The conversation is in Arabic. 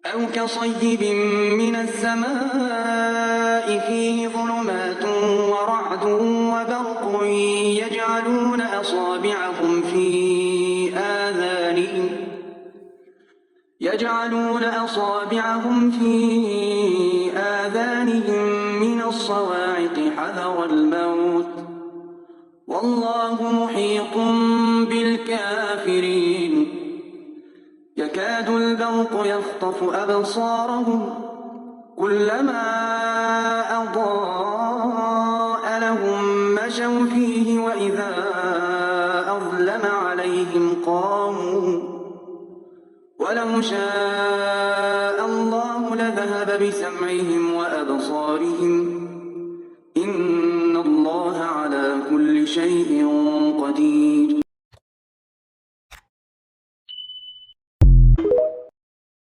أو كصيب من السماء فيه ظلمات ورعد وبرق يجعلون أصابعهم في آذانهم من الصواعق حذر الموت والله محيط بالكافرين. يكاد البرق يخطف أبصارهم كلما أضاء لهم مشوا فيه وإذا أظلم عليهم قاموا ولو شاء الله لذهب بسمعهم وأبصارهم إن الله على كل شيء قدير.